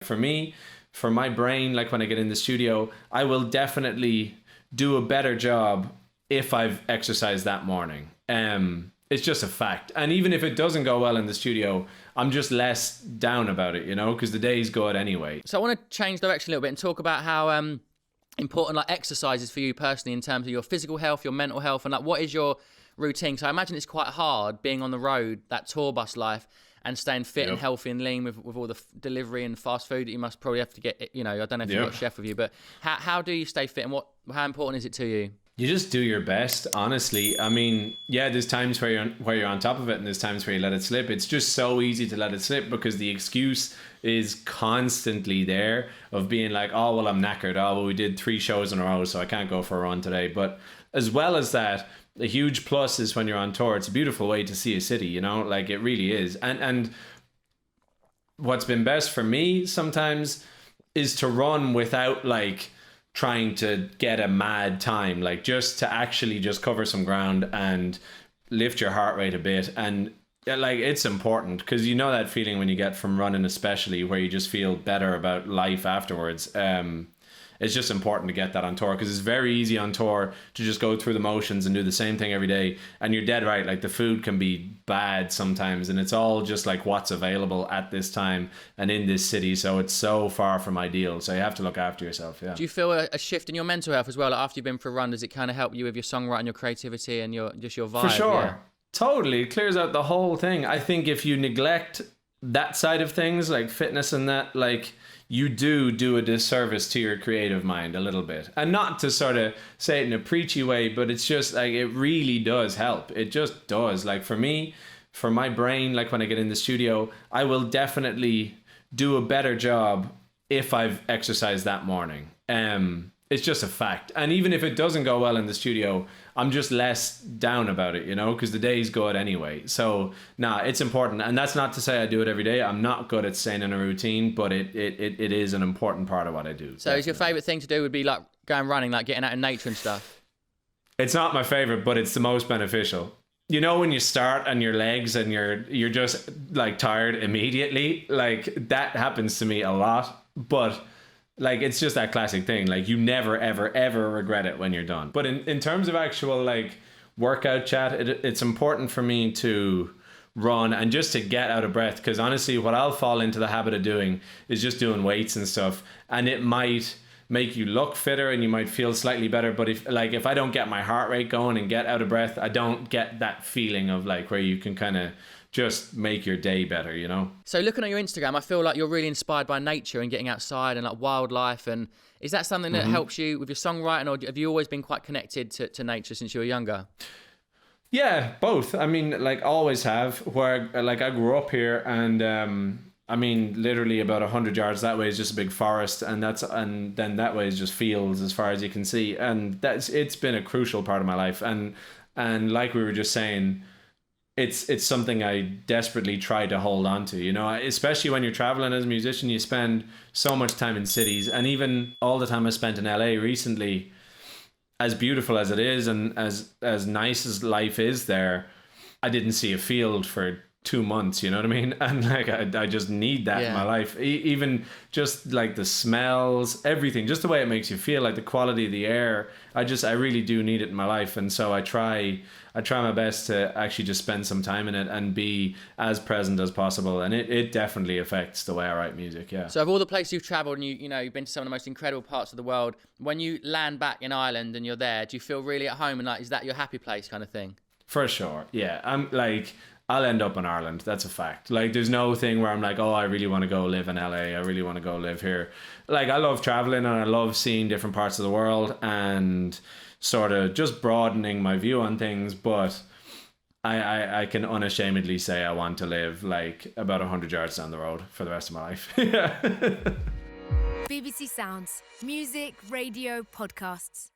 For me, for my brain, like when I get in the studio, I will definitely do a better job if I've exercised that morning. It's just a fact. And even if it doesn't go well in the studio, I'm just less down about it, because the day's good anyway. So I want to change direction a little bit and talk about how important like exercise is for you personally in terms of your physical health, your mental health, and like what is your routine? So I imagine it's quite hard being on the road, that tour bus life, and staying fit and healthy and lean with all the delivery and fast food that you must probably have to get. I don't know if you've got a chef with you, but how do you stay fit, and how important is it to you? You just do your best, honestly. I mean, yeah, there's times where you're on top of it, and there's times where you let it slip. It's just so easy to let it slip because the excuse is constantly there of being like, oh, well, I'm knackered. Oh, well, we did 3 shows in a row, so I can't go for a run today. But as well as that, a huge plus is when you're on tour. It's a beautiful way to see a city, like it really is. And what's been best for me sometimes is to run without like trying to get a mad time, like just to actually just cover some ground and lift your heart rate a bit. And like it's important because that feeling when you get from running, especially where you just feel better about life afterwards. It's just important to get that on tour because it's very easy on tour to just go through the motions and do the same thing every day. And you're dead right. Like the food can be bad sometimes and it's all just like what's available at this time and in this city. So it's so far from ideal. So you have to look after yourself. Yeah. Do you feel a shift in your mental health as well? Like after you've been for a run, does it kind of help you with your songwriting, your creativity and your vibe? For sure. Yeah. Totally. It clears out the whole thing. I think if you neglect that side of things, like fitness and that, like, you do a disservice to your creative mind a little bit. And not to sort of say it in a preachy way, but it's just like, it really does help. It just does. Like for me, for my brain, like when I get in the studio, I will definitely do a better job if I've exercised that morning. It's just a fact. And even if it doesn't go well in the studio, I'm just less down about it, because the day's good anyway. So, it's important. And that's not to say I do it every day. I'm not good at staying in a routine, but it is an important part of what I do. So, is your favourite thing to do would be like going running, like getting out in nature and stuff? It's not my favourite, but it's the most beneficial. When you start and your legs and you're just like tired immediately, like that happens to me a lot. But like, it's just that classic thing. Like, you never, ever, ever regret it when you're done. But in terms of actual, like, workout chat, it's important for me to run and just to get out of breath. Because honestly, what I'll fall into the habit of doing is just doing weights and stuff. And it might make you look fitter and you might feel slightly better. But if I don't get my heart rate going and get out of breath, I don't get that feeling of, like, where you can kind of just make your day better, So looking at your Instagram, I feel like you're really inspired by nature and getting outside and like wildlife. And is that something that helps you with your songwriting, or have you always been quite connected to nature since you were younger? Yeah, both. I mean, like, always have. Where like I grew up here, and I mean, literally about 100 yards that way is just a big forest, and then that way is just fields as far as you can see, and it's been a crucial part of my life. And like we were just saying, it's something I desperately try to hold on to, especially when you're traveling as a musician. You spend so much time in cities, and even all the time I spent in LA recently, as beautiful as it is and as nice as life is there, I didn't see a field for 2 months, you know what I mean? And like I just need that in my life. Even just like the smells, everything, just the way it makes you feel, like the quality of the air. I really do need it in my life. And so I try my best to actually just spend some time in it and be as present as possible. And it definitely affects the way I write music, yeah. So of all the places you've travelled and you've been to some of the most incredible parts of the world, when you land back in Ireland and you're there, do you feel really at home and like, is that your happy place kind of thing? For sure, yeah. I'm like, I'll end up in Ireland. That's a fact. Like, there's no thing where I'm like, oh, I really want to go live in LA. I really want to go live here. Like, I love traveling and I love seeing different parts of the world and sort of just broadening my view on things. But I can unashamedly say I want to live like about 100 yards down the road for the rest of my life. BBC Sounds. Music, radio, podcasts.